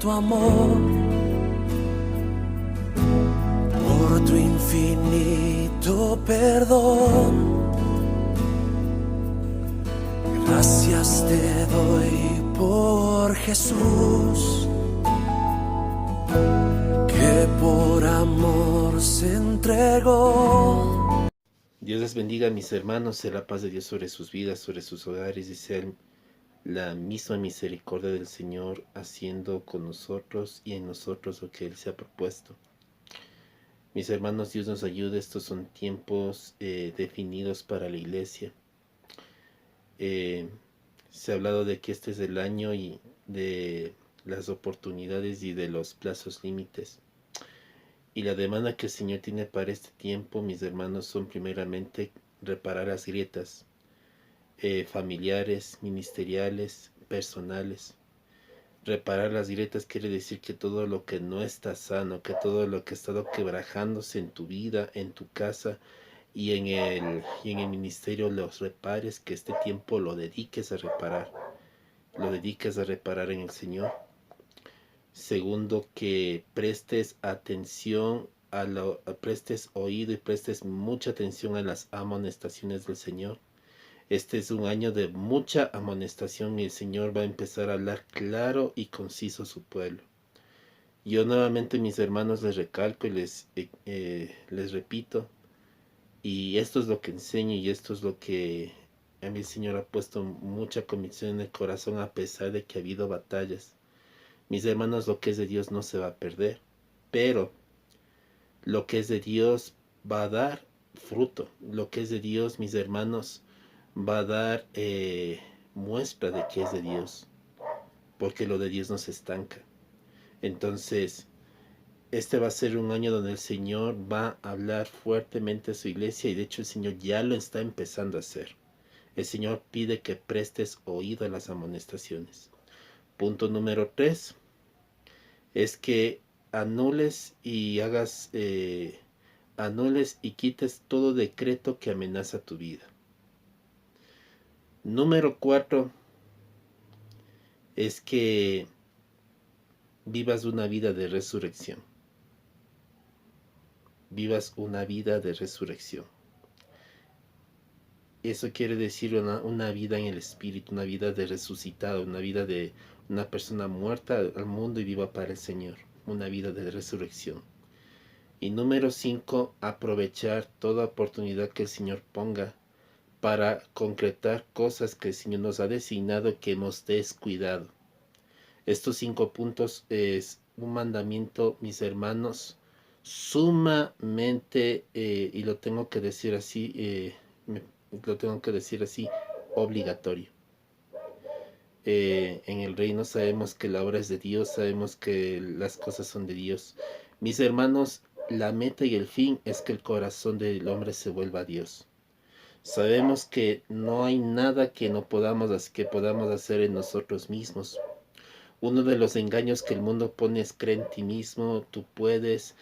tu amor, por tu infinito perdón. Gracias te doy por Jesús, que por amor se entregó. Dios les bendiga, mis hermanos, sea la paz de Dios sobre sus vidas, sobre sus hogares, y sea la misma misericordia del Señor haciendo con nosotros y en nosotros lo que Él se ha propuesto. Mis hermanos, Dios nos ayude. Estos son tiempos definidos para la iglesia. Se ha hablado de que este es el año y de las oportunidades y de los plazos límites. Y la demanda que el Señor tiene para este tiempo, mis hermanos, son primeramente reparar las grietas familiares, ministeriales, personales. Reparar las grietas quiere decir que todo lo que no está sano, que todo lo que ha estado quebrajándose en tu vida, en tu casa y en el ministerio, los repares, que este tiempo lo dediques a reparar. Lo dediques a reparar en el Señor. Segundo, que prestes atención prestes oído y prestes mucha atención a las amonestaciones del Señor. Este es un año de mucha amonestación y el Señor va a empezar a hablar claro y conciso a su pueblo. Yo nuevamente, mis hermanos, les recalco y les repito, y esto es lo que enseño y esto es lo que a mí el Señor ha puesto mucha convicción en el corazón, a pesar de que ha habido batallas. Mis hermanos, lo que es de Dios no se va a perder, pero lo que es de Dios va a dar fruto. Lo que es de Dios, mis hermanos, va a dar muestra de que es de Dios, porque lo de Dios no se estanca. Entonces, este va a ser un año donde el Señor va a hablar fuertemente a su iglesia, y de hecho el Señor ya lo está empezando a hacer. El Señor pide que prestes oído a las amonestaciones. Punto número 3 es que anules y anules y quites todo decreto que amenaza tu vida. Número 4 es que vivas una vida de resurrección. Vivas una vida de resurrección. Eso quiere decir una vida en el espíritu, una vida de resucitado, una vida de una persona muerta al mundo y viva para el Señor. Una vida de resurrección. Y número 5, aprovechar toda oportunidad que el Señor ponga para concretar cosas que el Señor nos ha designado que hemos descuidado. Estos 5 puntos es un mandamiento, mis hermanos, sumamente, y lo tengo que decir así, obligatorio. En el reino sabemos que la obra es de Dios, sabemos que las cosas son de Dios. Mis hermanos, la meta y el fin es que el corazón del hombre se vuelva a Dios. Sabemos que no hay nada que podamos hacer en nosotros mismos. Uno de los engaños que el mundo pone es: cree en ti mismo, tú puedes,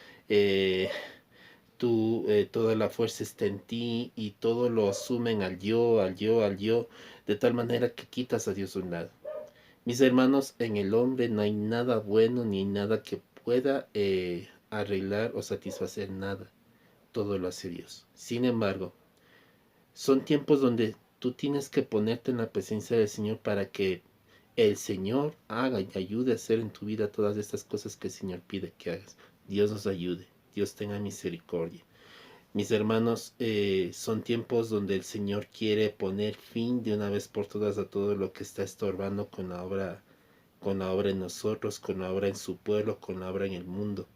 toda la fuerza está en ti, y todo lo asumen al yo, al yo, al yo, de tal manera que quitas a Dios de un lado. Mis hermanos, en el hombre no hay nada bueno ni nada que pueda arreglar o satisfacer nada. Todo lo hace Dios. Sin embargo, son tiempos donde tú tienes que ponerte en la presencia del Señor para que el Señor haga y ayude a hacer en tu vida todas estas cosas que el Señor pide que hagas. Dios nos ayude. Dios tenga misericordia. Mis hermanos, son tiempos donde el Señor quiere poner fin de una vez por todas a todo lo que está estorbando con la obra en nosotros, con la obra en su pueblo, con la obra en el mundo.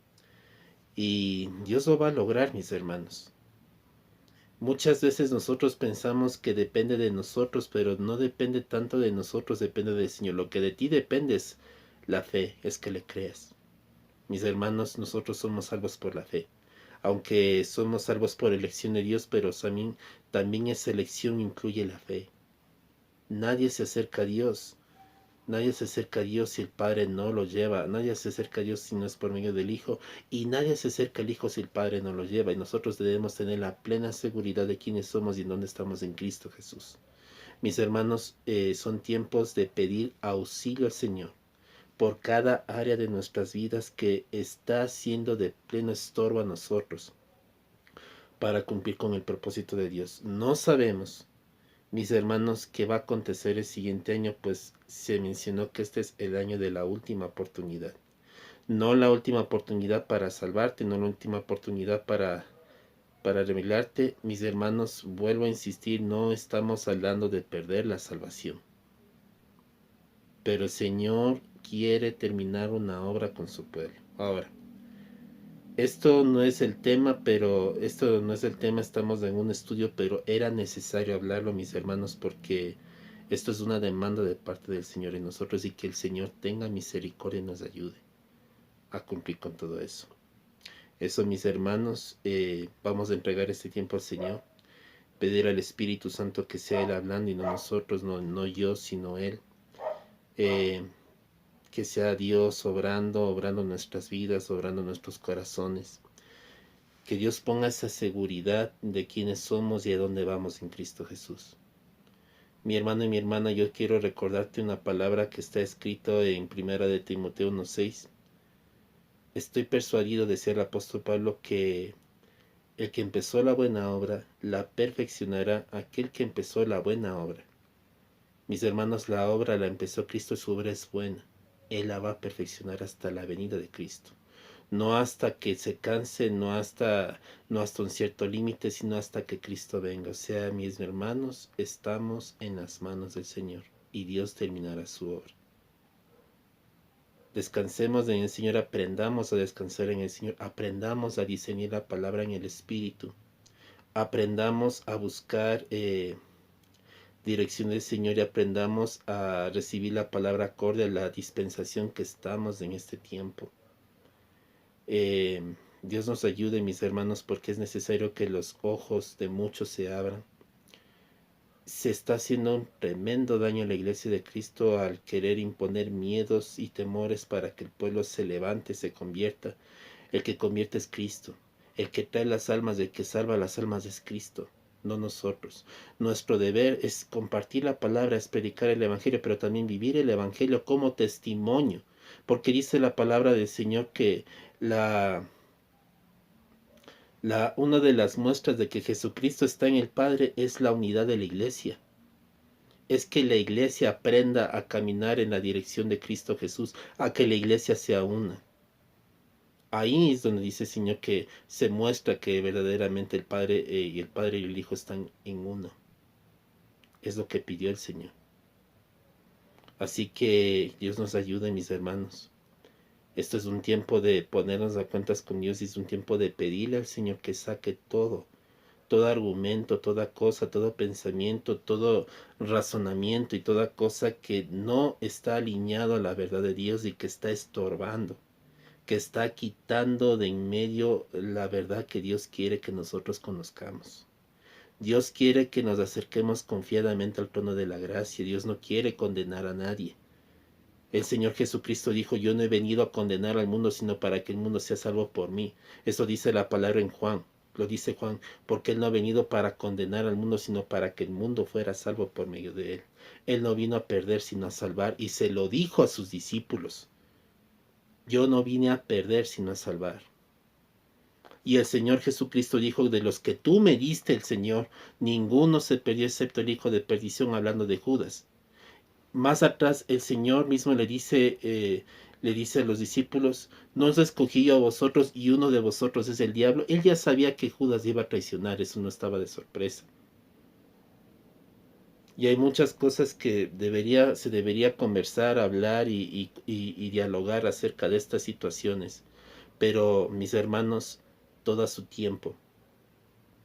Y Dios lo va a lograr, mis hermanos. Muchas veces nosotros pensamos que depende de nosotros, pero no depende tanto de nosotros, depende del Señor. Lo que de ti depende es la fe, es que le creas. Mis hermanos, nosotros somos salvos por la fe. Aunque somos salvos por elección de Dios, pero también esa elección incluye la fe. Nadie se acerca a Dios. Nadie se acerca a Dios si el Padre no lo lleva. Nadie se acerca a Dios si no es por medio del Hijo. Y nadie se acerca al Hijo si el Padre no lo lleva. Y nosotros debemos tener la plena seguridad de quiénes somos y en dónde estamos en Cristo Jesús. Mis hermanos, son tiempos de pedir auxilio al Señor. por cada área de nuestras vidas que está siendo de pleno estorbo a nosotros para cumplir con el propósito de Dios. No sabemos, mis hermanos, qué va a acontecer el siguiente año, pues se mencionó que este es el año de la última oportunidad. No la última oportunidad para salvarte, no la última oportunidad para revelarte. Mis hermanos, vuelvo a insistir, no estamos hablando de perder la salvación. Pero el Señor quiere terminar una obra con su pueblo. Ahora, esto no es el tema, estamos en un estudio, pero era necesario hablarlo, mis hermanos, porque esto es una demanda de parte del Señor en nosotros y que el Señor tenga misericordia y nos ayude a cumplir con todo eso. Eso, mis hermanos, vamos a entregar este tiempo al Señor, pedir al Espíritu Santo que sea Él hablando y no nosotros, no yo, sino Él. Que sea Dios obrando nuestras vidas, obrando nuestros corazones. Que Dios ponga esa seguridad de quiénes somos y a dónde vamos en Cristo Jesús. Mi hermano y mi hermana, yo quiero recordarte una palabra que está escrito en 1 de Timoteo 1:6. Estoy persuadido, decía el apóstol Pablo, que el que empezó la buena obra, la perfeccionará aquel que empezó la buena obra. Mis hermanos, la obra la empezó Cristo y su obra es buena. Él la va a perfeccionar hasta la venida de Cristo. No hasta que se canse, no hasta un cierto límite, sino hasta que Cristo venga. O sea, mis hermanos, estamos en las manos del Señor y Dios terminará su obra. Descansemos en el Señor, aprendamos a descansar en el Señor, aprendamos a discernir la palabra en el Espíritu, aprendamos a buscar dirección del Señor y aprendamos a recibir la palabra acorde a la dispensación que estamos en este tiempo. Dios nos ayude, mis hermanos, porque es necesario que los ojos de muchos se abran. Se está haciendo un tremendo daño a la iglesia de Cristo al querer imponer miedos y temores para que el pueblo se levante, se convierta. El que convierte es Cristo. El que trae las almas, el que salva las almas es Cristo, no nosotros. Nuestro deber es compartir la palabra, es predicar el Evangelio, pero también vivir el Evangelio como testimonio. Porque dice la palabra del Señor que una de las muestras de que Jesucristo está en el Padre es la unidad de la iglesia. Es que la iglesia aprenda a caminar en la dirección de Cristo Jesús, a que la iglesia sea una. Ahí es donde dice el Señor que se muestra que verdaderamente el Padre y el Hijo están en uno. Es lo que pidió el Señor. Así que Dios nos ayude, mis hermanos. Esto es un tiempo de ponernos a cuentas con Dios y es un tiempo de pedirle al Señor que saque todo argumento, toda cosa, todo pensamiento, todo razonamiento y toda cosa que no está alineado a la verdad de Dios y que está estorbando, que está quitando de en medio la verdad que Dios quiere que nosotros conozcamos. Dios quiere que nos acerquemos confiadamente al trono de la gracia. Dios no quiere condenar a nadie. El Señor Jesucristo dijo, yo no he venido a condenar al mundo, sino para que el mundo sea salvo por mí. Eso dice la palabra en Juan. Lo dice Juan, porque Él no ha venido para condenar al mundo, sino para que el mundo fuera salvo por medio de Él. Él no vino a perder, sino a salvar, y se lo dijo a sus discípulos. Yo no vine a perder, sino a salvar. Y el Señor Jesucristo dijo, de los que tú me diste, el Señor, ninguno se perdió excepto el hijo de perdición, hablando de Judas. Más atrás el Señor mismo le dice a los discípulos, no os escogí yo a vosotros y uno de vosotros es el diablo. Él ya sabía que Judas iba a traicionar, eso no estaba de sorpresa. Y hay muchas cosas que se debería conversar, hablar y dialogar acerca de estas situaciones. Pero mis hermanos, todo a su tiempo.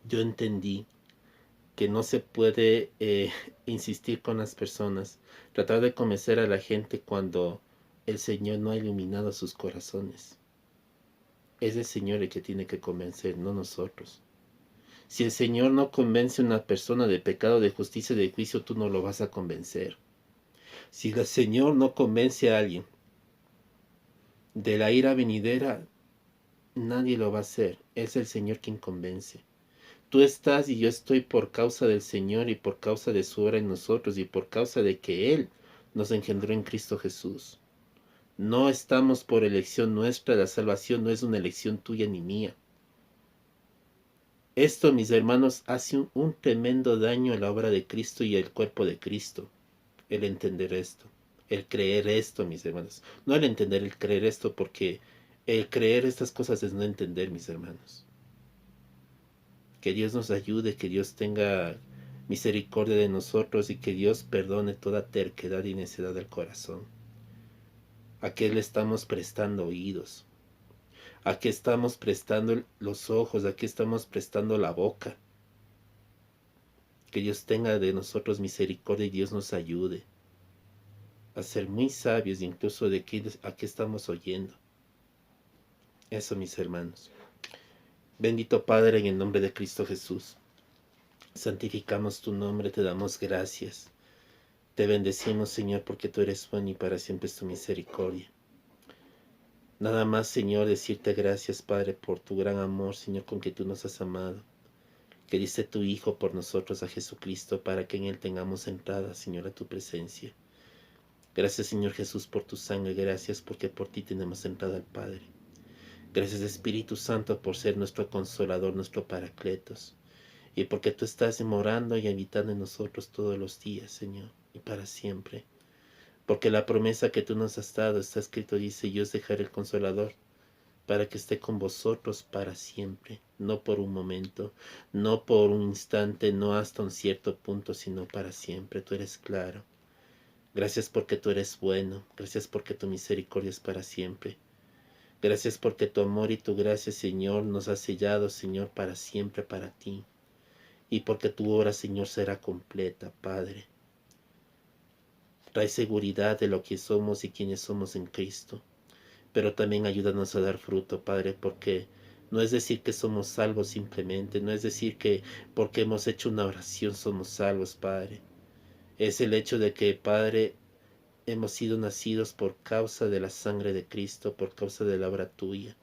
Yo entendí que no se puede insistir con las personas, tratar de convencer a la gente cuando el Señor no ha iluminado sus corazones. Es el Señor el que tiene que convencer, no nosotros. Si el Señor no convence a una persona de pecado, de justicia, de juicio, tú no lo vas a convencer. Si el Señor no convence a alguien de la ira venidera, nadie lo va a hacer. Es el Señor quien convence. Tú estás y yo estoy por causa del Señor y por causa de su obra en nosotros y por causa de que Él nos engendró en Cristo Jesús. No estamos por elección nuestra, la salvación no es una elección tuya ni mía. Esto, mis hermanos, hace un tremendo daño a la obra de Cristo y al cuerpo de Cristo. El entender esto, el creer esto, mis hermanos. No el entender, el creer esto, porque el creer estas cosas es no entender, mis hermanos. Que Dios nos ayude, que Dios tenga misericordia de nosotros y que Dios perdone toda terquedad y necedad del corazón. ¿A qué le estamos prestando oídos? ¿A qué estamos prestando los ojos? ¿A qué estamos prestando la boca? Que Dios tenga de nosotros misericordia y Dios nos ayude a ser muy sabios, incluso de a qué estamos oyendo. Eso, mis hermanos. Bendito Padre, en el nombre de Cristo Jesús, santificamos tu nombre, te damos gracias. Te bendecimos, Señor, porque tú eres bueno y para siempre es tu misericordia. Nada más, Señor, decirte gracias, Padre, por tu gran amor, Señor, con que tú nos has amado. Que diste tu Hijo por nosotros, a Jesucristo, para que en Él tengamos entrada, Señor, a tu presencia. Gracias, Señor Jesús, por tu sangre. Gracias porque por ti tenemos entrada al Padre. Gracias, Espíritu Santo, por ser nuestro consolador, nuestro paracletos. Y porque tú estás morando y habitando en nosotros todos los días, Señor, y para siempre. Porque la promesa que tú nos has dado, está escrito, dice, yo os dejaré el consolador, para que esté con vosotros para siempre, no por un momento, no por un instante, no hasta un cierto punto, sino para siempre. Tú eres claro. Gracias porque tú eres bueno, gracias porque tu misericordia es para siempre. Gracias porque tu amor y tu gracia, Señor, nos ha sellado, Señor, para siempre para ti. Y porque tu obra, Señor, será completa, Padre. Trae seguridad de lo que somos y quienes somos en Cristo. Pero también ayúdanos a dar fruto, Padre, porque no es decir que somos salvos simplemente, no es decir que porque hemos hecho una oración somos salvos, Padre. Es el hecho de que, Padre, hemos sido nacidos por causa de la sangre de Cristo, por causa de la obra tuya.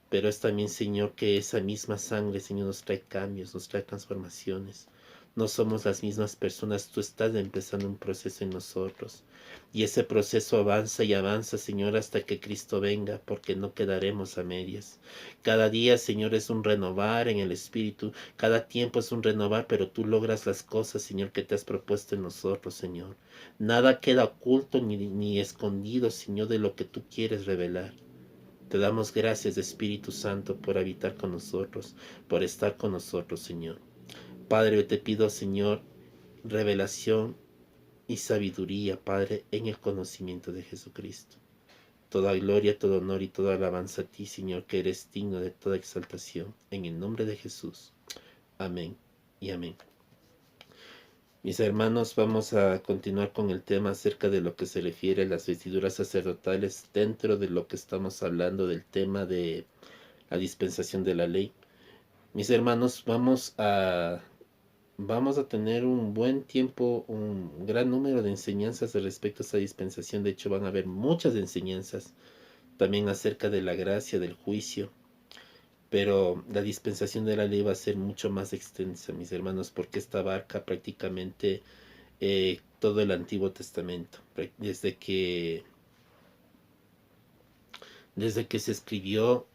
Pero es también, Señor, que esa misma sangre, Señor, nos trae cambios, nos trae transformaciones. No somos las mismas personas, tú estás empezando un proceso en nosotros. Y ese proceso avanza y avanza, Señor, hasta que Cristo venga, porque no quedaremos a medias. Cada día, Señor, es un renovar en el Espíritu. Cada tiempo es un renovar, pero tú logras las cosas, Señor, que te has propuesto en nosotros, Señor. Nada queda oculto ni escondido, Señor, de lo que tú quieres revelar. Te damos gracias, Espíritu Santo, por habitar con nosotros, por estar con nosotros, Señor. Padre, yo te pido, Señor, revelación y sabiduría, Padre, en el conocimiento de Jesucristo. Toda gloria, todo honor y toda alabanza a ti, Señor, que eres digno de toda exaltación. En el nombre de Jesús. Amén y amén. Mis hermanos, vamos a continuar con el tema acerca de lo que se refiere a las vestiduras sacerdotales dentro de lo que estamos hablando del tema de la dispensación de la ley. Mis hermanos, vamos a tener un buen tiempo, un gran número de enseñanzas respecto a esa dispensación. De hecho, van a haber muchas enseñanzas también acerca de la gracia, del juicio. Pero la dispensación de la ley va a ser mucho más extensa, mis hermanos, porque esta abarca prácticamente todo el Antiguo Testamento. Desde que se escribió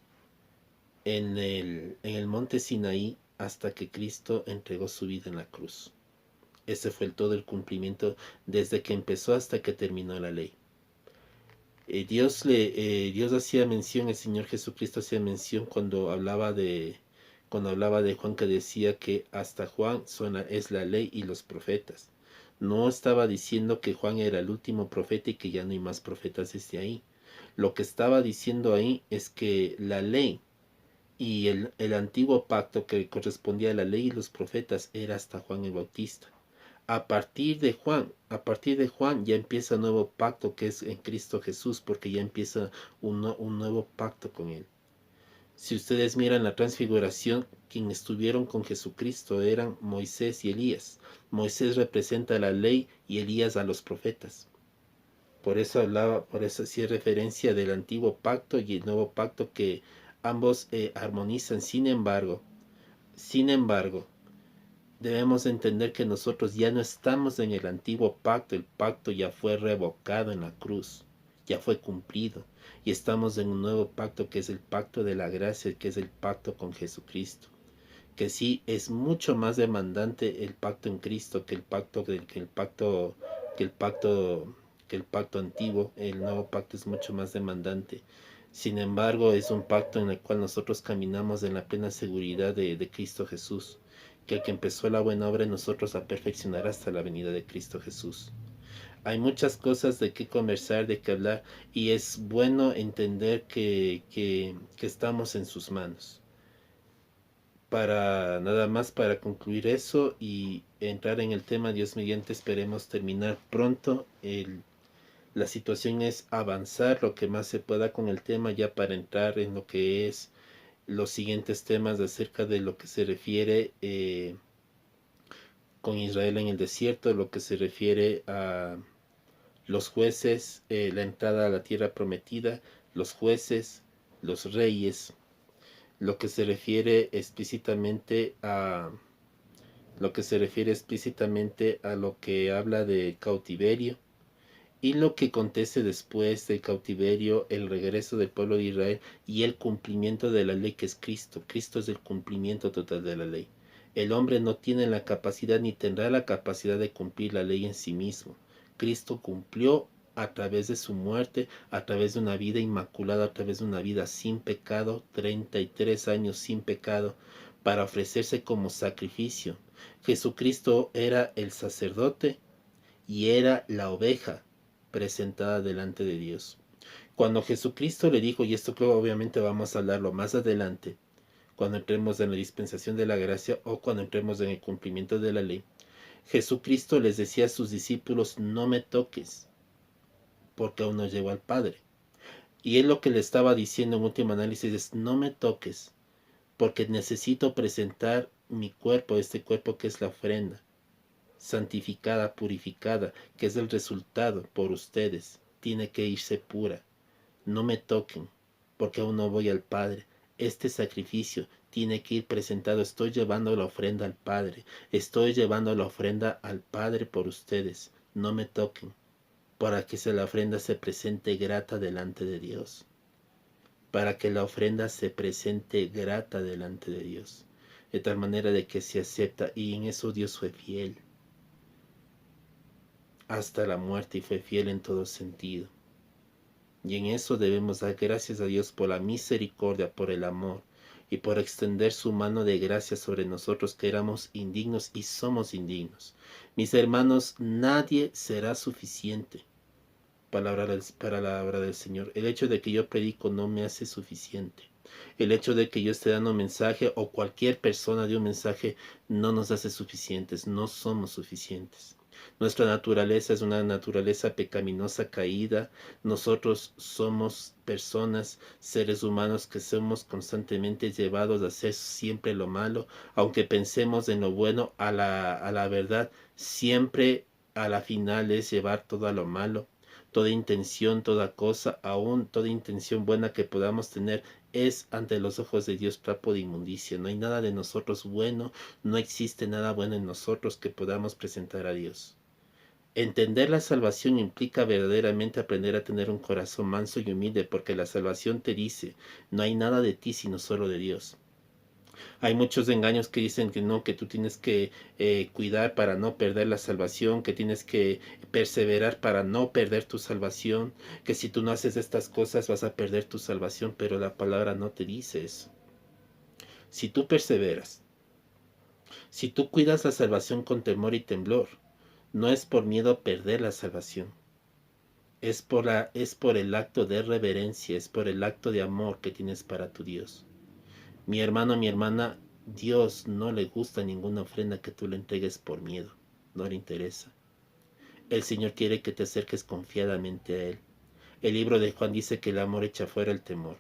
en el monte Sinaí hasta que Cristo entregó su vida en la cruz. Ese fue todo el cumplimiento desde que empezó hasta que terminó la ley. Dios hacía mención, el Señor Jesucristo hacía mención cuando hablaba de Juan, que decía que hasta Juan es la ley y los profetas. No estaba diciendo que Juan era el último profeta y que ya no hay más profetas desde ahí. Lo que estaba diciendo ahí es que la ley y el antiguo pacto que correspondía a la ley y los profetas era hasta Juan el Bautista. A partir de Juan ya empieza un nuevo pacto que es en Cristo Jesús, porque ya empieza un nuevo pacto con Él. Si ustedes miran la transfiguración, quienes estuvieron con Jesucristo eran Moisés y Elías. Moisés representa la ley y Elías a los profetas. Por eso hacía referencia del antiguo pacto y el nuevo pacto, que ambos armonizan. Sin embargo, debemos entender que nosotros ya no estamos en el antiguo pacto. El pacto ya fue revocado en la cruz. ya fue cumplido. Y estamos en un nuevo pacto, que es el pacto de la gracia, que es el pacto con Jesucristo. Que sí es mucho más demandante el pacto en Cristo que el pacto que el pacto que el pacto antiguo. El nuevo pacto es mucho más demandante. Sin embargo, es un pacto en el cual nosotros caminamos en la plena seguridad de Cristo Jesús, que el que empezó la buena obra en nosotros la perfeccionará hasta la venida de Cristo Jesús. Hay muchas cosas de qué conversar, de qué hablar, y es bueno entender que estamos en sus manos. Para nada más para concluir eso y entrar en el tema, Dios mediante, esperemos terminar pronto. La situación es avanzar lo que más se pueda con el tema, ya para entrar en lo que es los siguientes temas acerca de lo que se refiere con Israel en el desierto, lo que se refiere a los jueces, la entrada a la tierra prometida, los jueces, los reyes, lo que se refiere explícitamente a lo que habla de cautiverio y lo que acontece después del cautiverio, el regreso del pueblo de Israel y el cumplimiento de la ley, que es Cristo. Cristo es el cumplimiento total de la ley. El hombre no tiene la capacidad ni tendrá la capacidad de cumplir la ley en sí mismo. Cristo cumplió a través de su muerte, a través de una vida inmaculada, a través de una vida sin pecado, 33 años sin pecado, para ofrecerse como sacrificio. Jesucristo era el sacerdote y era la oveja presentada delante de Dios. Cuando Jesucristo le dijo, y esto creo obviamente vamos a hablarlo más adelante, cuando entremos en la dispensación de la gracia o cuando entremos en el cumplimiento de la ley, Jesucristo les decía a sus discípulos, no me toques, porque aún no llego al Padre. Y él lo que le estaba diciendo en último análisis es, no me toques, porque necesito presentar mi cuerpo, este cuerpo que es la ofrenda, santificada, purificada, que es el resultado por ustedes. Tiene que irse pura. No me toquen, porque aún no voy al Padre. Este sacrificio tiene que ir presentado. Estoy llevando la ofrenda al Padre. Estoy llevando la ofrenda al Padre por ustedes. No me toquen, para que la ofrenda se presente grata delante de Dios. Para que la ofrenda se presente grata delante de Dios. De tal manera de que se acepta. Y en eso Dios fue fiel hasta la muerte y fue fiel en todo sentido. Y en eso debemos dar gracias a Dios por la misericordia, por el amor y por extender su mano de gracia sobre nosotros que éramos indignos y somos indignos. Mis hermanos, nadie será suficiente para la obra del Señor. El hecho de que yo predico no me hace suficiente. El hecho de que yo esté dando un mensaje o cualquier persona de un mensaje no nos hace suficientes. No somos suficientes. Nuestra naturaleza es una naturaleza pecaminosa, caída. Nosotros somos personas, seres humanos que somos constantemente llevados a hacer siempre lo malo. Aunque pensemos en lo bueno, a la verdad, siempre a la final es llevar todo a lo malo. Toda intención, toda cosa, aún toda intención buena que podamos tener, es ante los ojos de Dios trapo de inmundicia. No hay nada de nosotros bueno, no existe nada bueno en nosotros que podamos presentar a Dios. Entender la salvación implica verdaderamente aprender a tener un corazón manso y humilde, porque la salvación te dice, no hay nada de ti sino solo de Dios. Hay muchos engaños que dicen que no, que tú tienes que cuidar para no perder la salvación, que tienes que perseverar para no perder tu salvación, que si tú no haces estas cosas vas a perder tu salvación, pero la palabra no te dice eso. Si tú perseveras, si tú cuidas la salvación con temor y temblor, no es por miedo a perder la salvación. Es por el acto de reverencia, es por el acto de amor que tienes para tu Dios. Mi hermano, mi hermana, Dios no le gusta ninguna ofrenda que tú le entregues por miedo. No le interesa. El Señor quiere que te acerques confiadamente a Él. El libro de Juan dice que el amor echa fuera el temor.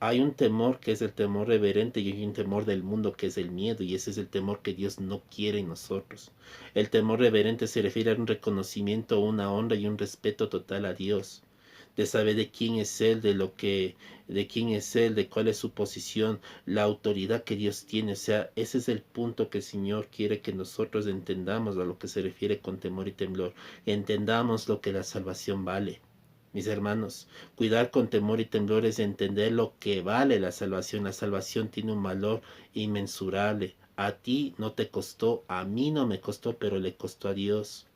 Hay un temor que es el temor reverente y hay un temor del mundo que es el miedo, y ese es el temor que Dios no quiere en nosotros. El temor reverente se refiere a un reconocimiento, una honra y un respeto total a Dios, de saber de quién es Él, de quién es Él, de cuál es su posición, la autoridad que Dios tiene. O sea, ese es el punto que el Señor quiere que nosotros entendamos a lo que se refiere con temor y temblor. Entendamos lo que la salvación vale. Mis hermanos, cuidar con temor y temblor es entender lo que vale la salvación. La salvación tiene un valor inmensurable. A ti no te costó, a mí no me costó, pero le costó a Dios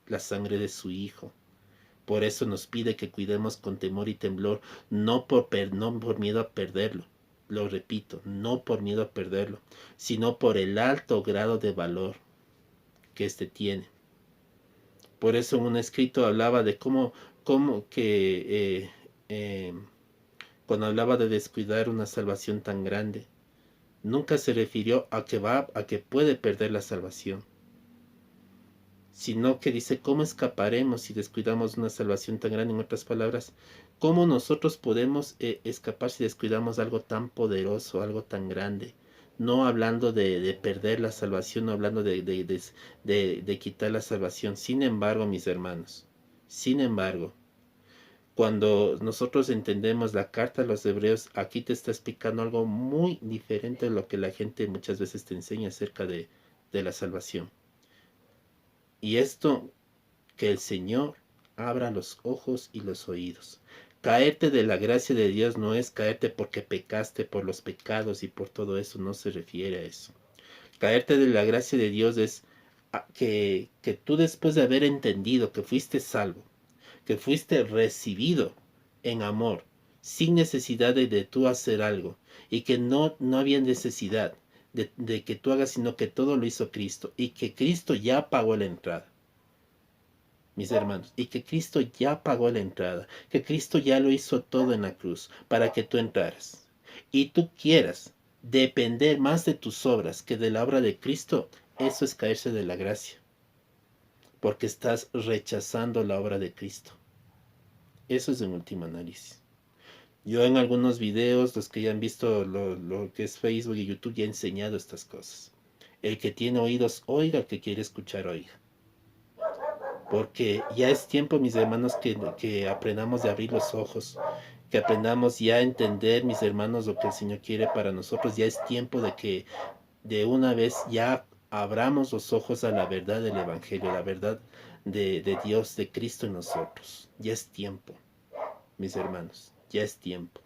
la sangre de su Hijo. Por eso nos pide que cuidemos con temor y temblor, no por miedo a perderlo. Lo repito, no por miedo a perderlo, sino por el alto grado de valor que éste tiene. Por eso en un escrito hablaba de cómo que cuando hablaba de descuidar una salvación tan grande, nunca se refirió a que puede perder la salvación, sino que dice cómo escaparemos si descuidamos una salvación tan grande. En otras palabras, cómo nosotros podemos escapar si descuidamos algo tan poderoso, algo tan grande. No hablando de perder la salvación, no hablando de quitar la salvación. Sin embargo, mis hermanos, sin embargo, cuando nosotros entendemos la carta a los hebreos, aquí te está explicando algo muy diferente de lo que la gente muchas veces te enseña acerca de la salvación. Y esto, que el Señor abra los ojos y los oídos. Caerte de la gracia de Dios no es caerte porque pecaste por los pecados y por todo eso, no se refiere a eso. Caerte de la gracia de Dios es que tú, después de haber entendido que fuiste salvo, que fuiste recibido en amor, sin necesidad de tú hacer algo, y que no había necesidad de que tú hagas, sino que todo lo hizo Cristo, y que Cristo ya pagó la entrada, mis hermanos, y que Cristo ya pagó la entrada, que Cristo ya lo hizo todo en la cruz para que tú entraras, y tú quieras depender más de tus obras que de la obra de Cristo. Eso es caerse de la gracia, porque estás rechazando la obra de Cristo. Eso es en último análisis. Yo en algunos videos, los que ya han visto lo que es Facebook y YouTube, ya he enseñado estas cosas. El que tiene oídos, oiga; el que quiere escuchar, oiga. Porque ya es tiempo, mis hermanos, que aprendamos de abrir los ojos, que aprendamos ya a entender, mis hermanos, lo que el Señor quiere para nosotros. Ya es tiempo de que de una vez ya abramos los ojos a la verdad del Evangelio, la verdad de Dios, de Cristo en nosotros. Ya es tiempo, mis hermanos, ya es tiempo.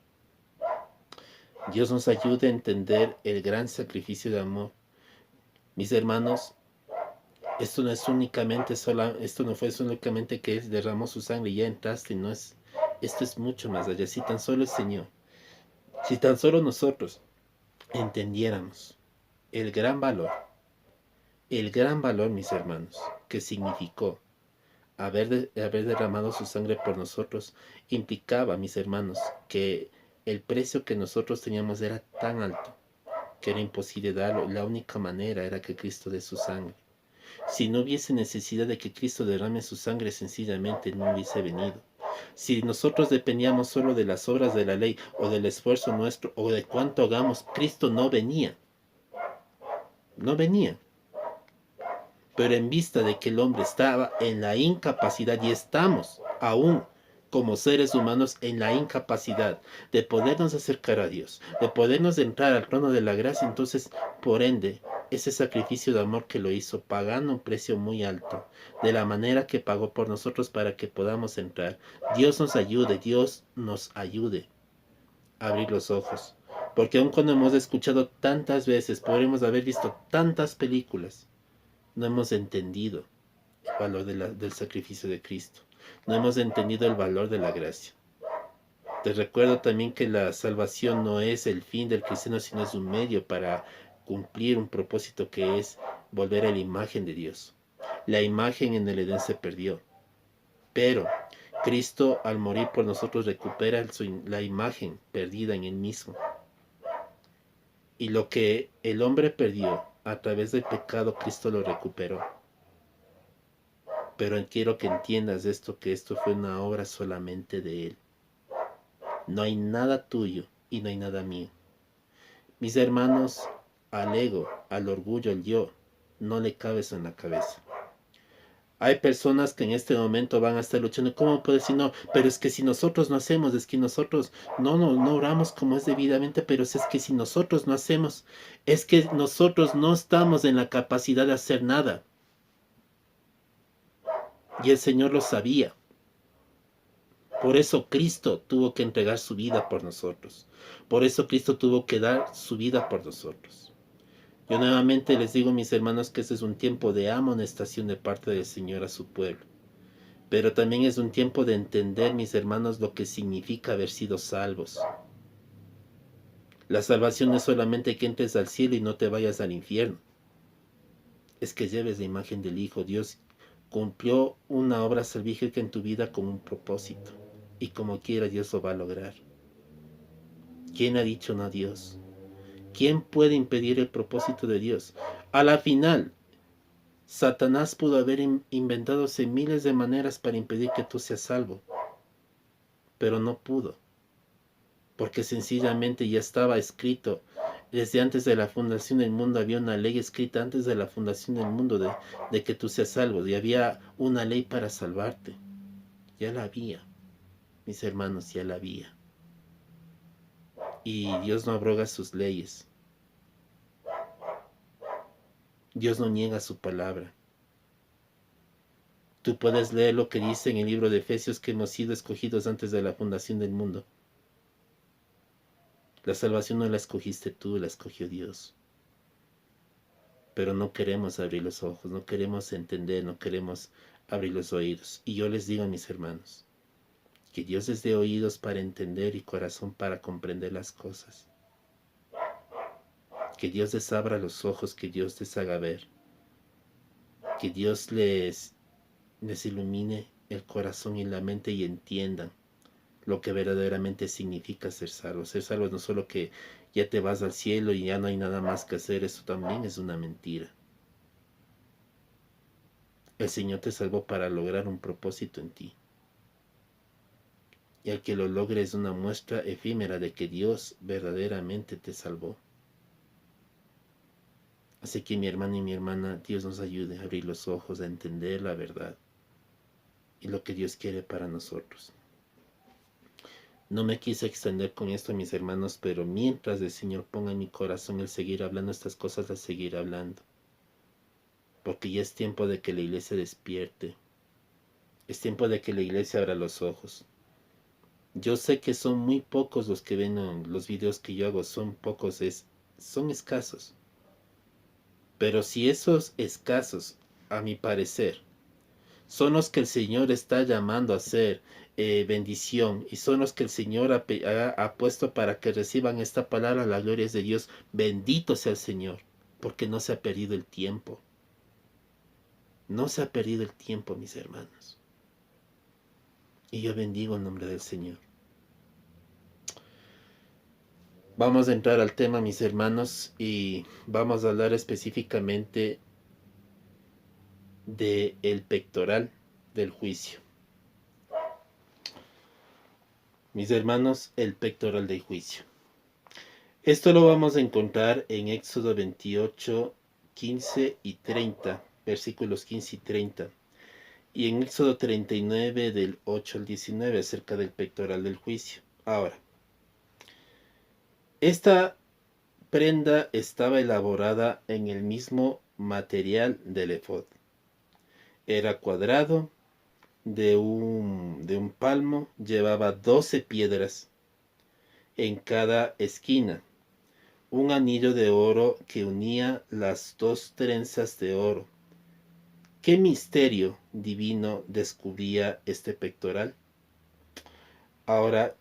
Dios nos ayude a entender el gran sacrificio de amor. Mis hermanos, esto no fue únicamente que Él derramó su sangre y ya entraste, no es, esto es mucho más allá. Si tan solo el Señor, si tan solo nosotros entendiéramos el gran valor, mis hermanos, que significó haber derramado su sangre por nosotros, implicaba, mis hermanos, que el precio que nosotros teníamos era tan alto que era imposible darlo. La única manera era que Cristo dé su sangre. Si no hubiese necesidad de que Cristo derrame su sangre, sencillamente no hubiese venido. Si nosotros dependíamos solo de las obras de la ley, o del esfuerzo nuestro, o de cuánto hagamos, Cristo no venía. No venía. Pero en vista de que el hombre estaba en la incapacidad, y estamos aún como seres humanos en la incapacidad de podernos acercar a Dios, de podernos entrar al trono de la gracia, entonces, por ende, ese sacrificio de amor que lo hizo, pagando un precio muy alto, de la manera que pagó por nosotros para que podamos entrar. Dios nos ayude a abrir los ojos. Porque aun cuando hemos escuchado tantas veces, podremos haber visto tantas películas, no hemos entendido el valor del sacrificio de Cristo. No hemos entendido el valor de la gracia. Te recuerdo también que la salvación no es el fin del cristiano, sino es un medio para cumplir un propósito, que es volver a la imagen de Dios. La imagen en el Edén se perdió, pero Cristo, al morir por nosotros, recupera la imagen perdida en Él mismo. Y lo que el hombre perdió a través del pecado, Cristo lo recuperó. Pero quiero que entiendas esto, que esto fue una obra solamente de Él. No hay nada tuyo y no hay nada mío. Mis hermanos, al ego, al orgullo, al yo, no le cabe eso en la cabeza. Hay personas que en este momento van a estar luchando. ¿Cómo puedo decir no? Pero es que si nosotros no hacemos, es que nosotros no oramos como es debidamente, pero es que si nosotros no hacemos, es que nosotros no estamos en la capacidad de hacer nada. Y el Señor lo sabía. Por eso Cristo tuvo que entregar su vida por nosotros. Por eso Cristo tuvo que dar su vida por nosotros. Yo nuevamente les digo, mis hermanos, que este es un tiempo de amonestación de parte del Señor a su pueblo. Pero también es un tiempo de entender, mis hermanos, lo que significa haber sido salvos. La salvación no es solamente que entres al cielo y no te vayas al infierno. Es que lleves la imagen del Hijo. Dios cumplió una obra salvífica en tu vida con un propósito. Y como quiera, Dios lo va a lograr. ¿Quién ha dicho no a Dios? ¿Quién puede impedir el propósito de Dios? A la final, Satanás pudo haber inventado miles de maneras para impedir que tú seas salvo. Pero no pudo. Porque sencillamente ya estaba escrito. Desde antes de la fundación del mundo había una ley escrita antes de la fundación del mundo de que tú seas salvo. Y había una ley para salvarte. Ya la había. Mis hermanos, ya la había. Y Dios no abroga sus leyes. Dios no niega su palabra. Tú puedes leer lo que dice en el libro de Efesios, que hemos sido escogidos antes de la fundación del mundo. La salvación no la escogiste tú, la escogió Dios. Pero no queremos abrir los ojos, no queremos entender, no queremos abrir los oídos. Y yo les digo a mis hermanos, que Dios les dé oídos para entender y corazón para comprender las cosas. Que Dios les abra los ojos, que Dios les haga ver. Que Dios les ilumine el corazón y la mente y entiendan lo que verdaderamente significa ser salvo. Ser salvo no solo que ya te vas al cielo y ya no hay nada más que hacer, eso también es una mentira. El Señor te salvó para lograr un propósito en ti. Y al que lo logre es una muestra efímera de que Dios verdaderamente te salvó. Así que mi hermano y mi hermana, Dios nos ayude a abrir los ojos, a entender la verdad y lo que Dios quiere para nosotros. No me quise extender con esto, mis hermanos, pero mientras el Señor ponga en mi corazón el seguir hablando estas cosas, las seguiré hablando. Porque ya es tiempo de que la iglesia despierte. Es tiempo de que la iglesia abra los ojos. Yo sé que son muy pocos los que ven los videos que yo hago, son pocos, son escasos. Pero si esos escasos, a mi parecer, son los que el Señor está llamando a ser bendición y son los que el Señor ha puesto para que reciban esta palabra, la gloria es de Dios. Bendito sea el Señor, porque no se ha perdido el tiempo. No se ha perdido el tiempo, mis hermanos. Y yo bendigo el nombre del Señor. Vamos a entrar al tema, mis hermanos, y vamos a hablar específicamente del pectoral del juicio. Mis hermanos, el pectoral del juicio. Esto lo vamos a encontrar en Éxodo 28, 15 y 30, versículos 15 y 30. Y en Éxodo 39, del 8 al 19, acerca del pectoral del juicio. Ahora, esta prenda estaba elaborada en el mismo material del efod. Era cuadrado, de un palmo, llevaba 12 piedras en cada esquina, un anillo de oro que unía las dos trenzas de oro. ¿Qué misterio divino descubría este pectoral? Ahora,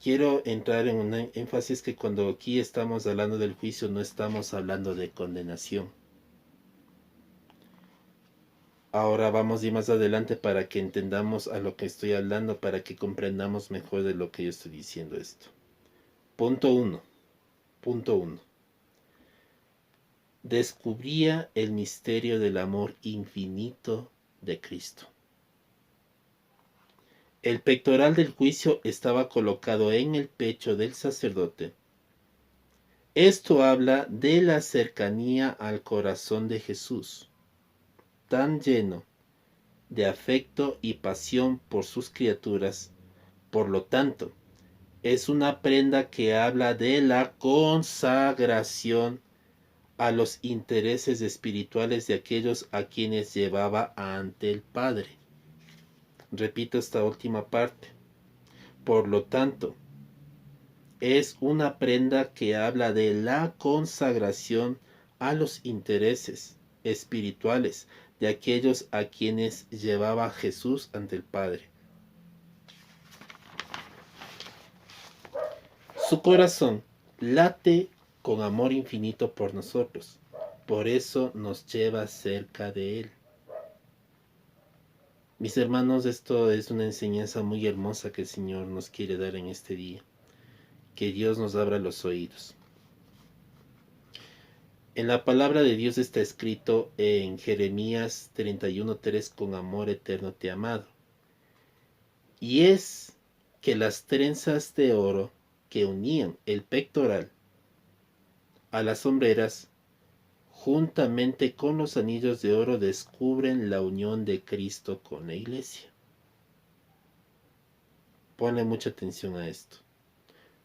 quiero entrar en un énfasis que cuando aquí estamos hablando del juicio no estamos hablando de condenación. Ahora vamos a ir más adelante para que entendamos a lo que estoy hablando, para que comprendamos mejor de lo que yo estoy diciendo esto. Punto 1. Descubría el misterio del amor infinito de Cristo. El pectoral del juicio estaba colocado en el pecho del sacerdote. Esto habla de la cercanía al corazón de Jesús, tan lleno de afecto y pasión por sus criaturas. Por lo tanto, es una prenda que habla de la consagración a los intereses espirituales de aquellos a quienes llevaba ante el Padre. Repito esta última parte. Por lo tanto, es una prenda que habla de la consagración a los intereses espirituales de aquellos a quienes llevaba Jesús ante el Padre. Su corazón late con amor infinito por nosotros, por eso nos lleva cerca de Él. Mis hermanos, esto es una enseñanza muy hermosa que el Señor nos quiere dar en este día. Que Dios nos abra los oídos. En la palabra de Dios está escrito en Jeremías 31:3: con amor eterno te he amado. Y es que las trenzas de oro que unían el pectoral a las sombreras, juntamente con los anillos de oro, descubren la unión de Cristo con la iglesia. Ponle mucha atención a esto.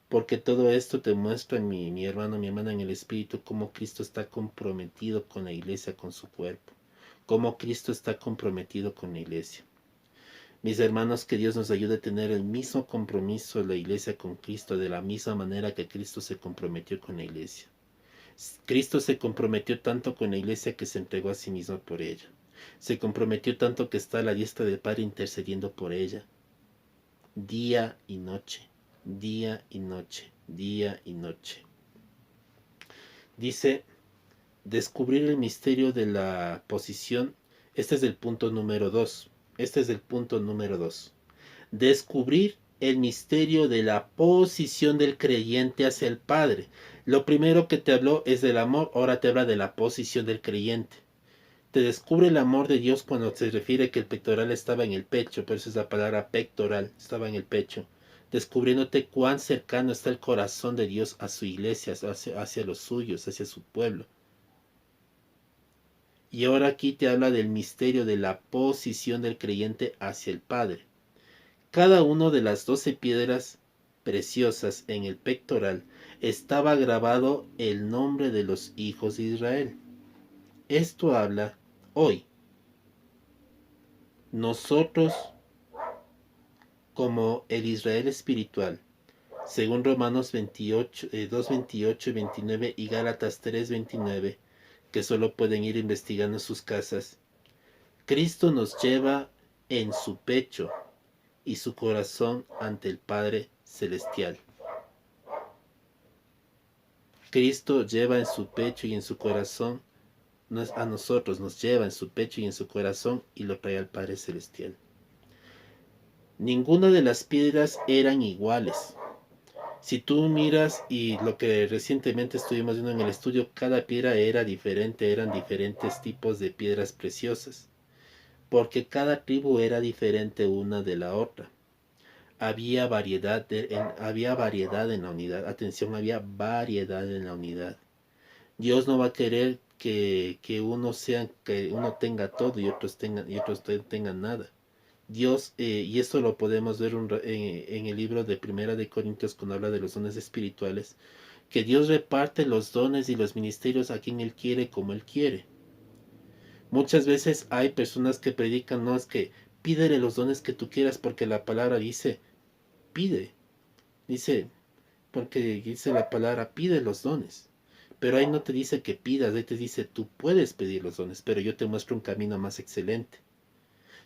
Porque todo esto te muestra, mi hermano, mi hermana, en el Espíritu, cómo Cristo está comprometido con la iglesia, con su cuerpo. Cómo Cristo está comprometido con la iglesia. Mis hermanos, que Dios nos ayude a tener el mismo compromiso de la iglesia con Cristo, de la misma manera que Cristo se comprometió con la iglesia. Cristo se comprometió tanto con la iglesia que se entregó a sí mismo por ella. Se comprometió tanto que está a la diestra del Padre intercediendo por ella. Día y noche. Día y noche, día y noche. Dice, descubrir el misterio de la posición. Este es el punto número 2. Este es el punto número 2. Descubrir el misterio de la posición del creyente hacia el Padre. Lo primero que te habló es del amor, ahora te habla de la posición del creyente. Te descubre el amor de Dios cuando se refiere que el pectoral estaba en el pecho, por eso es la palabra pectoral, estaba en el pecho. Descubriéndote cuán cercano está el corazón de Dios a su iglesia, hacia los suyos, hacia su pueblo. Y ahora aquí te habla del misterio de la posición del creyente hacia el Padre. Cada una de las 12 piedras preciosas en el pectoral estaba grabado el nombre de los hijos de Israel. Esto habla hoy. Nosotros, como el Israel espiritual, según Romanos 28, 2:28 y 29 y Gálatas 3:29, que solo pueden ir investigando en sus casas, Cristo nos lleva en su pecho y su corazón ante el Padre Celestial. Cristo lleva en su pecho y en su corazón, a nosotros nos lleva en su pecho y en su corazón y lo trae al Padre Celestial. Ninguna de las piedras eran iguales. Si tú miras, y lo que recientemente estuvimos viendo en el estudio, cada piedra era diferente, eran diferentes tipos de piedras preciosas, porque cada tribu era diferente una de la otra. Había variedad en la unidad. Atención, había variedad en la unidad. Dios no va a querer que uno tenga todo y otros tengan nada. Dios, y esto lo podemos ver en el libro de Primera de Corintios cuando habla de los dones espirituales, que Dios reparte los dones y los ministerios a quien Él quiere, como Él quiere. Muchas veces hay personas que predican, no, es que pídele los dones que tú quieras porque la palabra dice, pide. Dice, porque dice la palabra, pide los dones. Pero ahí no te dice que pidas, ahí te dice, tú puedes pedir los dones, pero yo te muestro un camino más excelente.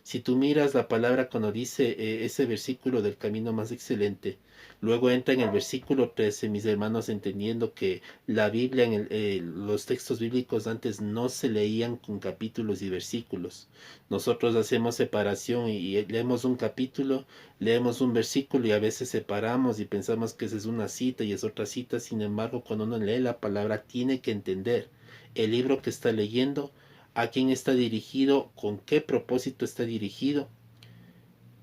Si tú miras la palabra cuando dice ese versículo del camino más excelente, luego entra en el versículo 13, mis hermanos, entendiendo que la Biblia, los textos bíblicos antes no se leían con capítulos y versículos. Nosotros hacemos separación y leemos un capítulo, leemos un versículo y a veces separamos y pensamos que esa es una cita y es otra cita. Sin embargo, cuando uno lee la palabra, tiene que entender el libro que está leyendo, a quién está dirigido, con qué propósito está dirigido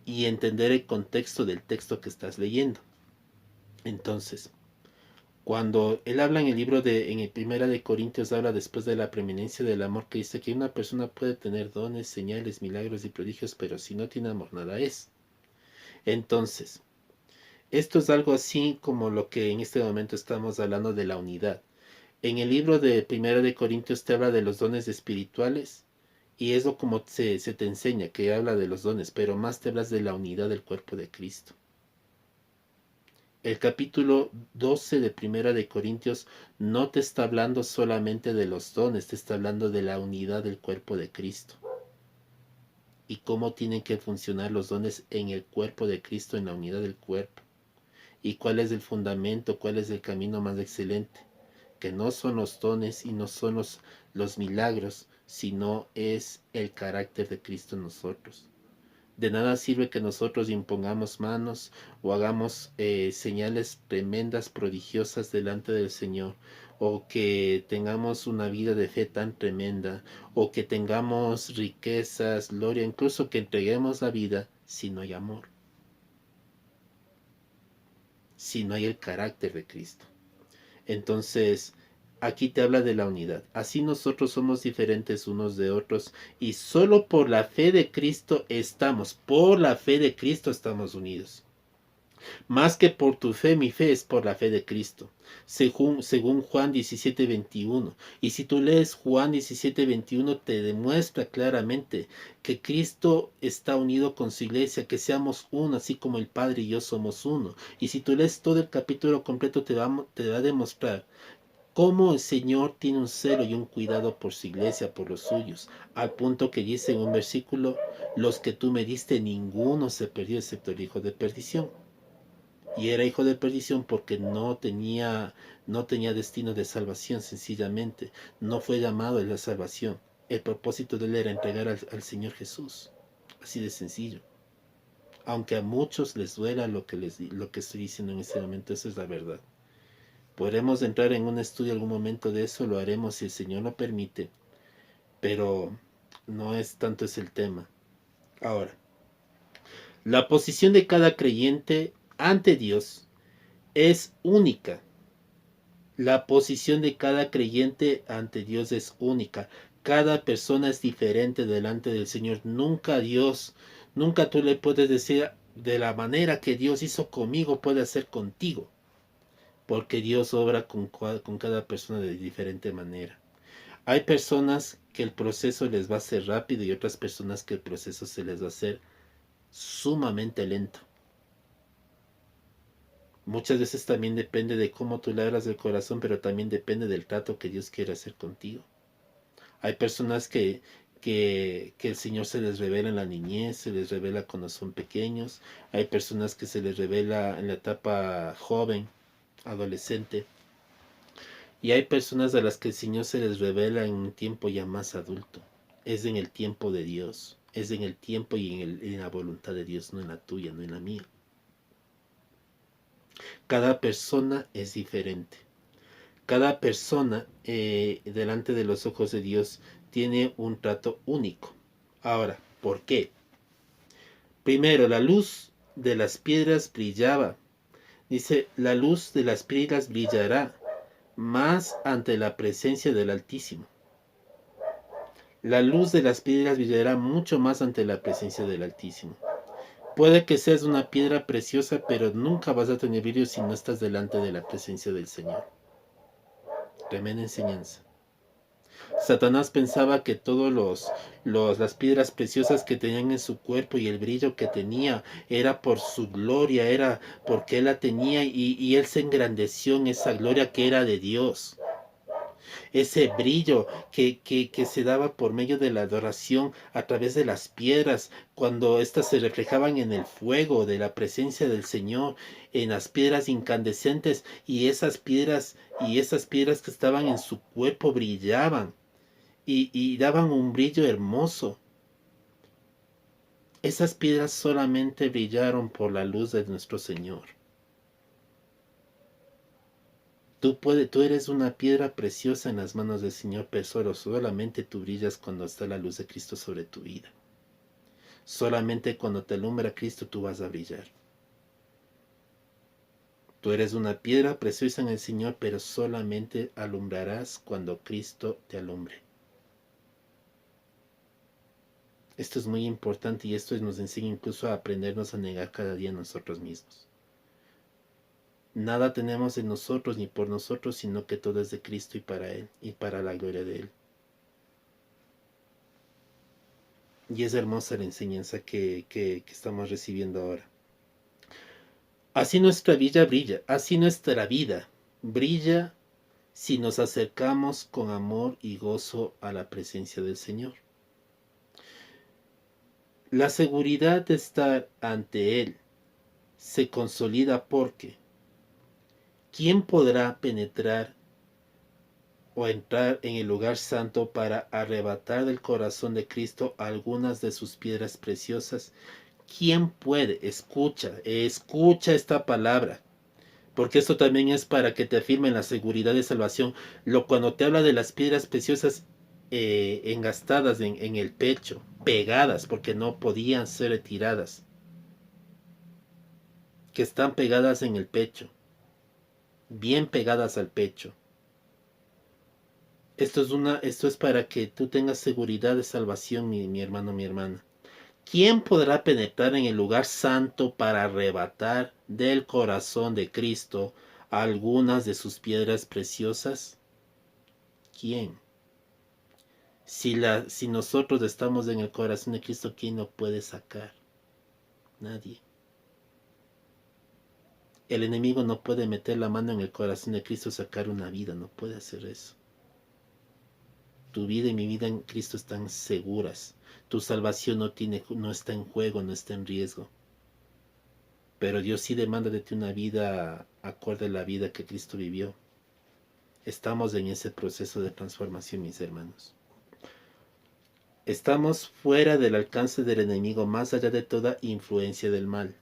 y entender el contexto del texto que estás leyendo. Entonces, cuando él habla en el libro en el Primera de Corintios, habla después de la preeminencia del amor, que dice que una persona puede tener dones, señales, milagros y prodigios, pero si no tiene amor, nada es. Entonces, esto es algo así como lo que en este momento estamos hablando de la unidad. En el libro de Primera de Corintios te habla de los dones espirituales y es lo como se te enseña, que habla de los dones, pero más te hablas de la unidad del cuerpo de Cristo. El capítulo 12 de Primera de Corintios no te está hablando solamente de los dones, te está hablando de la unidad del cuerpo de Cristo y cómo tienen que funcionar los dones en el cuerpo de Cristo, en la unidad del cuerpo, y cuál es el fundamento, cuál es el camino más excelente, que no son los dones y no son los milagros, sino es el carácter de Cristo en nosotros. De nada sirve que nosotros impongamos manos o hagamos señales tremendas, prodigiosas delante del Señor, o que tengamos una vida de fe tan tremenda, o que tengamos riquezas, gloria, incluso que entreguemos la vida si no hay amor, si no hay el carácter de Cristo. Entonces, aquí te habla de la unidad. Así nosotros somos diferentes unos de otros y solo por la fe de Cristo estamos unidos. Más que por tu fe, mi fe es por la fe de Cristo. Según Juan 17:21. Y si tú lees Juan 17:21, te demuestra claramente que Cristo está unido con su iglesia, que seamos uno, así como el Padre y yo somos uno. Y si tú lees todo el capítulo completo, te va a demostrar cómo el Señor tiene un celo y un cuidado por su iglesia, por los suyos, al punto que dice en un versículo, los que tú me diste, ninguno se perdió excepto el hijo de perdición. Y era hijo de perdición porque no tenía destino de salvación, sencillamente. No fue llamado a la salvación. El propósito de él era entregar al Señor Jesús. Así de sencillo. Aunque a muchos les duela lo que estoy diciendo en este momento, eso es la verdad. Podremos entrar en un estudio en algún momento de eso, lo haremos si el Señor lo permite, pero no es tanto ese el tema. Ahora, la posición de cada creyente ante Dios es única. La posición de cada creyente ante Dios es única. Cada persona es diferente delante del Señor. Nunca tú le puedes decir de la manera que Dios hizo conmigo, puede hacer contigo. Porque Dios obra con cada persona de diferente manera. Hay personas que el proceso les va a ser rápido y otras personas que el proceso se les va a hacer sumamente lento. Muchas veces también depende de cómo tú le abras el corazón, pero también depende del trato que Dios quiere hacer contigo. Hay personas que el Señor se les revela en la niñez, se les revela cuando son pequeños. Hay personas que se les revela en la etapa joven, adolescente. Y hay personas a las que el Señor se les revela en un tiempo ya más adulto. Es en el tiempo de Dios. Es en el tiempo y en la voluntad de Dios, no en la tuya, no en la mía. Cada persona es diferente. Cada persona delante de los ojos de Dios tiene un trato único. Ahora, ¿por qué? Primero, la luz de las piedras brillaba. Dice, la luz de las piedras brillará más ante la presencia del Altísimo. La luz de las piedras brillará mucho más ante la presencia del Altísimo. Puede que seas una piedra preciosa, pero nunca vas a tener brillo si no estás delante de la presencia del Señor. Tremenda enseñanza. Satanás pensaba que todas las piedras preciosas que tenían en su cuerpo y el brillo que tenía era por su gloria, era porque él la tenía y él se engrandeció en esa gloria que era de Dios. Ese brillo que se daba por medio de la adoración a través de las piedras, cuando éstas se reflejaban en el fuego de la presencia del Señor, en las piedras incandescentes, y esas piedras que estaban en su cuerpo brillaban y daban un brillo hermoso. Esas piedras solamente brillaron por la luz de nuestro Señor. Tú eres una piedra preciosa en las manos del Señor, pero solamente tú brillas cuando está la luz de Cristo sobre tu vida. Solamente cuando te alumbra Cristo tú vas a brillar. Tú eres una piedra preciosa en el Señor, pero solamente alumbrarás cuando Cristo te alumbre. Esto es muy importante y esto nos enseña incluso a aprendernos a negar cada día a nosotros mismos. Nada tenemos en nosotros ni por nosotros, sino que todo es de Cristo y para Él y para la gloria de Él. Y es hermosa la enseñanza que estamos recibiendo ahora. Así nuestra vida brilla, así nuestra vida brilla si nos acercamos con amor y gozo a la presencia del Señor. La seguridad de estar ante Él se consolida porque ¿quién podrá penetrar o entrar en el lugar santo para arrebatar del corazón de Cristo algunas de sus piedras preciosas? ¿Quién puede? Escucha esta palabra, porque esto también es para que te afirmen la seguridad de salvación. Cuando te habla de las piedras preciosas engastadas en el pecho, pegadas, porque no podían ser retiradas, que están pegadas en el pecho, bien pegadas al pecho. Esto es para que tú tengas seguridad de salvación, mi hermano, mi hermana. ¿Quién podrá penetrar en el lugar santo para arrebatar del corazón de Cristo algunas de sus piedras preciosas? ¿Quién? Si nosotros estamos en el corazón de Cristo, ¿quién lo puede sacar? Nadie. El enemigo no puede meter la mano en el corazón de Cristo y sacar una vida, no puede hacer eso. Tu vida y mi vida en Cristo están seguras. Tu salvación no está en juego, no está en riesgo. Pero Dios sí demanda de ti una vida acorde a la vida que Cristo vivió. Estamos en ese proceso de transformación, mis hermanos. Estamos fuera del alcance del enemigo, más allá de toda influencia del mal.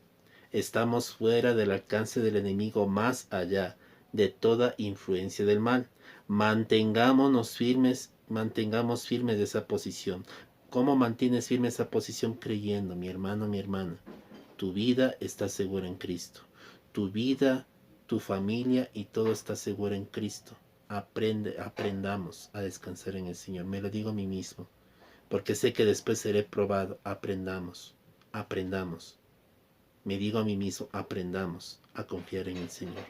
Estamos fuera del alcance del enemigo, más allá de toda influencia del mal. Mantengamos firmes esa posición. ¿Cómo mantienes firme esa posición? Creyendo, mi hermano, mi hermana. Tu vida está segura en Cristo. Tu vida, tu familia y todo está seguro en Cristo. Aprendamos a descansar en el Señor. Me lo digo a mí mismo, porque sé que después seré probado. Aprendamos. Me digo a mí mismo, aprendamos a confiar en el Señor.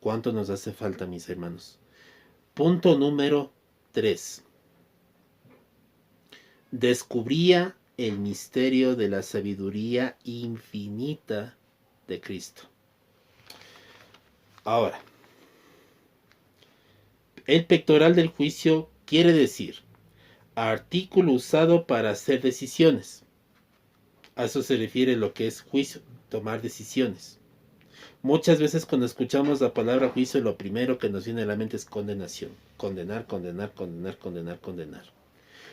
¿Cuánto nos hace falta, mis hermanos? Punto número 3. Descubría el misterio de la sabiduría infinita de Cristo. Ahora, el pectoral del juicio quiere decir artículo usado para hacer decisiones. A eso se refiere lo que es juicio, tomar decisiones. Muchas veces cuando escuchamos la palabra juicio, lo primero que nos viene a la mente es condenación. Condenar.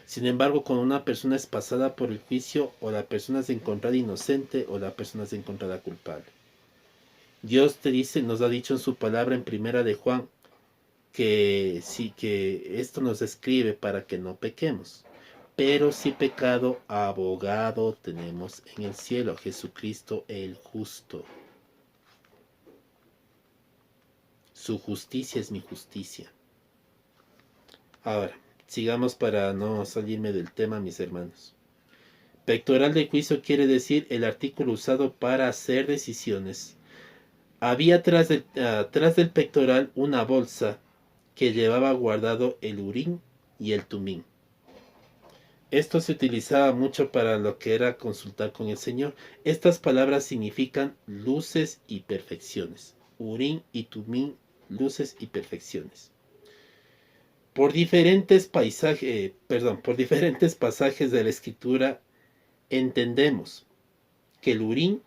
Sin embargo, cuando una persona es pasada por el juicio, o la persona es encontrada inocente o la persona es encontrada culpable. Dios nos ha dicho en su palabra en Primera de Juan, que sí, que esto nos escribe para que no pequemos. Pero si pecado, abogado tenemos en el cielo, Jesucristo el justo. Su justicia es mi justicia. Ahora, sigamos para no salirme del tema, mis hermanos. Pectoral de juicio quiere decir el artículo usado para hacer decisiones. Había atrás del pectoral una bolsa que llevaba guardado el urín y el tumín. Esto se utilizaba mucho para lo que era consultar con el Señor. Estas palabras significan luces y perfecciones. Urín y tumín, luces y perfecciones. Por diferentes pasajes de la Escritura entendemos que el urín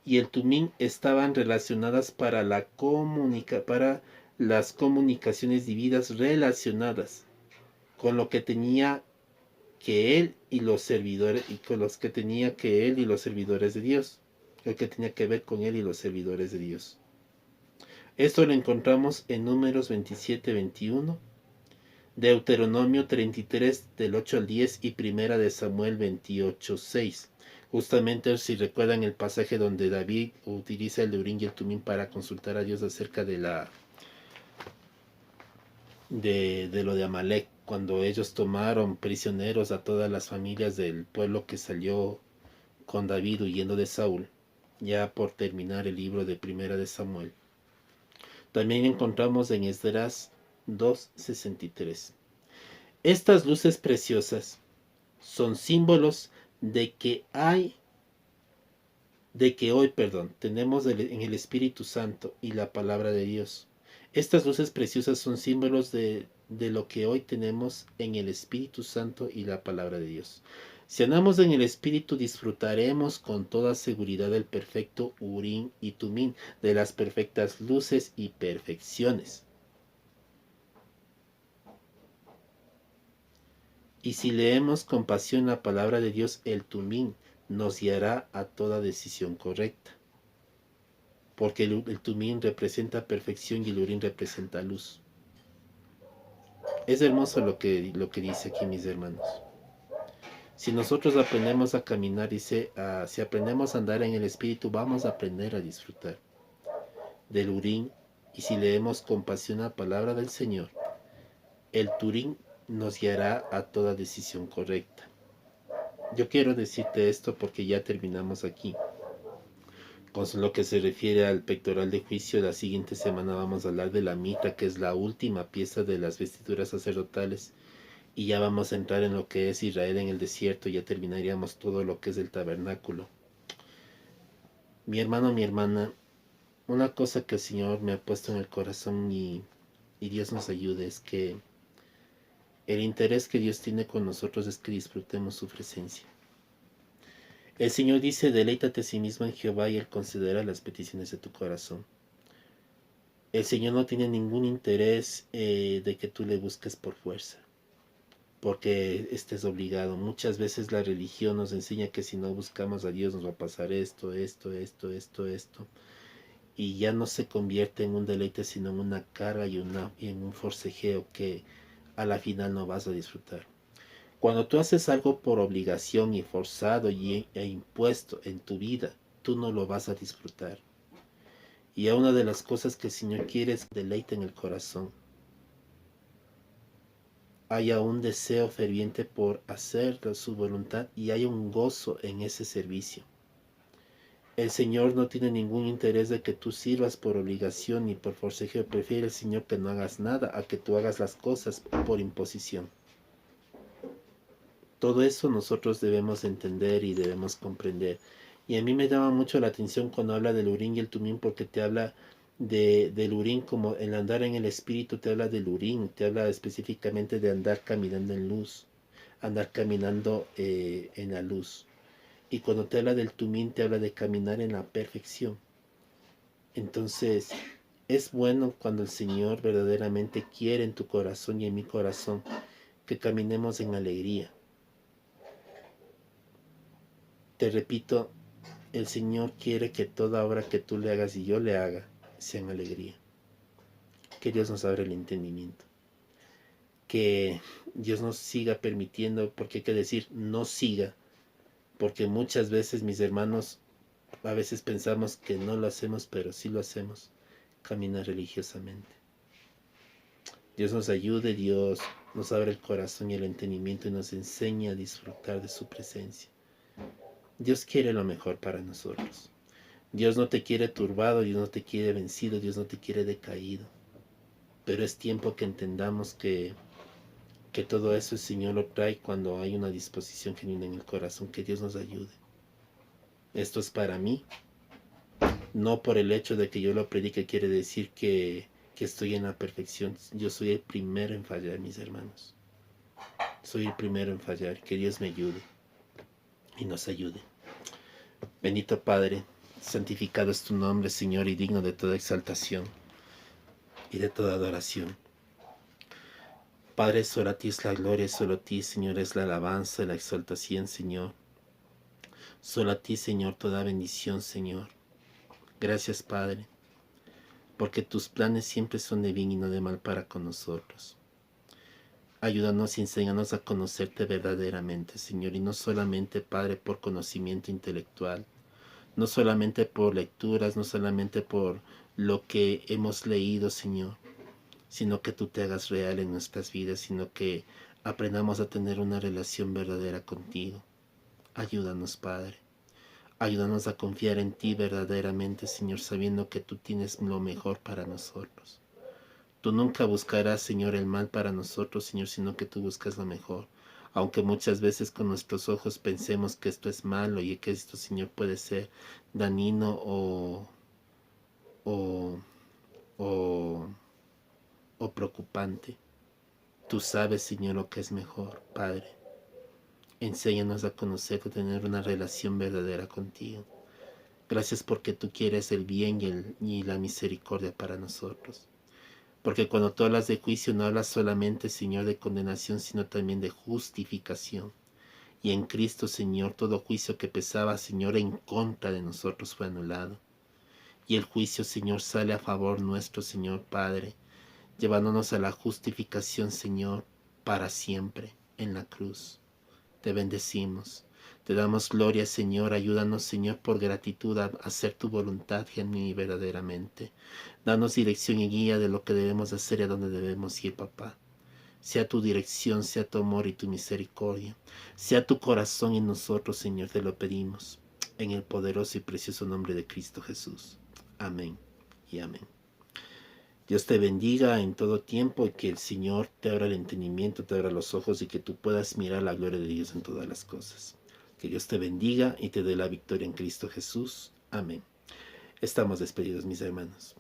y el tumín estaban relacionadas para las comunicaciones divinas relacionadas con lo que tenía que él y los servidores de Dios, lo que tenía que ver con él y los servidores de Dios. Esto lo encontramos en Números 27-21, Deuteronomio 33 del 8 al 10 y Primera de Samuel 28-6. Justamente si recuerdan el pasaje donde David utiliza el urín y el tumín para consultar a Dios acerca de lo de Amalek, cuando ellos tomaron prisioneros a todas las familias del pueblo que salió con David huyendo de Saúl, ya por terminar el libro de Primera de Samuel. También encontramos en Esdras 2:63. Estas luces preciosas son símbolos de que hay de que hoy, tenemos en el Espíritu Santo y la palabra de Dios. Estas luces preciosas son símbolos de lo que hoy tenemos en el Espíritu Santo y la palabra de Dios. Si andamos en el Espíritu, disfrutaremos con toda seguridad del perfecto Urim y Tumim, de las perfectas luces y perfecciones. Y si leemos con pasión la palabra de Dios, el Tumim nos guiará a toda decisión correcta. Porque el Tumim representa perfección y el Urim representa luz. Es hermoso lo que dice aquí, mis hermanos. Si nosotros aprendemos a caminar, dice, si aprendemos a andar en el Espíritu, vamos a aprender a disfrutar del Urim. Y si leemos con pasión la palabra del Señor, el Turim nos guiará a toda decisión correcta. Yo quiero decirte esto porque ya terminamos aquí. Con lo que se refiere al pectoral de juicio, la siguiente semana vamos a hablar de la mitra, que es la última pieza de las vestiduras sacerdotales. Y ya vamos a entrar en lo que es Israel en el desierto. Ya terminaríamos todo lo que es el tabernáculo. Mi hermano, mi hermana, una cosa que el Señor me ha puesto en el corazón y Dios nos ayude es que el interés que Dios tiene con nosotros es que disfrutemos su presencia. El Señor dice, deleítate a sí mismo en Jehová y Él concederá las peticiones de tu corazón. El Señor no tiene ningún interés de que tú le busques por fuerza, porque estés obligado. Muchas veces la religión nos enseña que si no buscamos a Dios nos va a pasar esto. Y ya no se convierte en un deleite, sino en una carga y en un forcejeo que a la final no vas a disfrutar. Cuando tú haces algo por obligación y forzado e impuesto en tu vida, tú no lo vas a disfrutar. Y una de las cosas que el Señor quiere es deleite en el corazón. Haya un deseo ferviente por hacer su voluntad y haya un gozo en ese servicio. El Señor no tiene ningún interés de que tú sirvas por obligación ni por forcejeo. Prefiere el Señor que no hagas nada a que tú hagas las cosas por imposición. Todo eso nosotros debemos entender y debemos comprender. Y a mí me llama mucho la atención cuando habla del Urim y el Tumim, porque te habla del Urim como el andar en el Espíritu, te habla del Urim, te habla específicamente de andar caminando en luz, andar caminando en la luz. Y cuando te habla del Tumim, te habla de caminar en la perfección. Entonces, es bueno cuando el Señor verdaderamente quiere en tu corazón y en mi corazón que caminemos en alegría. Te repito, el Señor quiere que toda obra que tú le hagas y yo le haga sea en alegría. Que Dios nos abra el entendimiento. Que Dios nos siga permitiendo, porque hay que decir no siga, porque muchas veces, mis hermanos, a veces pensamos que no lo hacemos, pero sí lo hacemos, caminar religiosamente. Dios nos ayude, Dios nos abre el corazón y el entendimiento y nos enseña a disfrutar de su presencia. Dios quiere lo mejor para nosotros. Dios no te quiere turbado, Dios no te quiere vencido, Dios no te quiere decaído. Pero es tiempo que entendamos que todo eso el Señor lo trae cuando hay una disposición genuina en el corazón. Que Dios nos ayude. Esto es para mí. No por el hecho de que yo lo predique quiere decir que estoy en la perfección. Yo soy el primero en fallar, mis hermanos. Soy el primero en fallar. Que Dios me ayude y nos ayude. Bendito Padre, santificado es tu nombre, Señor, y digno de toda exaltación y de toda adoración. Padre, solo a ti es la gloria, solo a ti, Señor, es la alabanza, la exaltación, Señor. Solo a ti, Señor, toda bendición, Señor. Gracias, Padre, porque tus planes siempre son de bien y no de mal para con nosotros. Ayúdanos y enséñanos a conocerte verdaderamente, Señor, y no solamente, Padre, por conocimiento intelectual, no solamente por lecturas, no solamente por lo que hemos leído, Señor, sino que tú te hagas real en nuestras vidas, sino que aprendamos a tener una relación verdadera contigo. Ayúdanos, Padre. Ayúdanos a confiar en ti verdaderamente, Señor, sabiendo que tú tienes lo mejor para nosotros. Tú nunca buscarás, Señor, el mal para nosotros, Señor, sino que tú buscas lo mejor. Aunque muchas veces con nuestros ojos pensemos que esto es malo y que esto, Señor, puede ser dañino o, o, o preocupante. Tú sabes, Señor, lo que es mejor, Padre. Enséñanos a conocerte, a tener una relación verdadera contigo. Gracias porque tú quieres el bien y la misericordia para nosotros. Porque cuando tú hablas de juicio no hablas solamente, Señor, de condenación, sino también de justificación. Y en Cristo, Señor, todo juicio que pesaba, Señor, en contra de nosotros fue anulado. Y el juicio, Señor, sale a favor nuestro, Señor Padre, llevándonos a la justificación, Señor, para siempre en la cruz. Te bendecimos. Te damos gloria, Señor. Ayúdanos, Señor, por gratitud a hacer tu voluntad genuina y verdaderamente. Danos dirección y guía de lo que debemos hacer y a dónde debemos ir, papá. Sea tu dirección, sea tu amor y tu misericordia. Sea tu corazón en nosotros, Señor, te lo pedimos. En el poderoso y precioso nombre de Cristo Jesús. Amén y amén. Dios te bendiga en todo tiempo y que el Señor te abra el entendimiento, te abra los ojos y que tú puedas mirar la gloria de Dios en todas las cosas. Que Dios te bendiga y te dé la victoria en Cristo Jesús. Amén. Estamos despedidos, mis hermanos.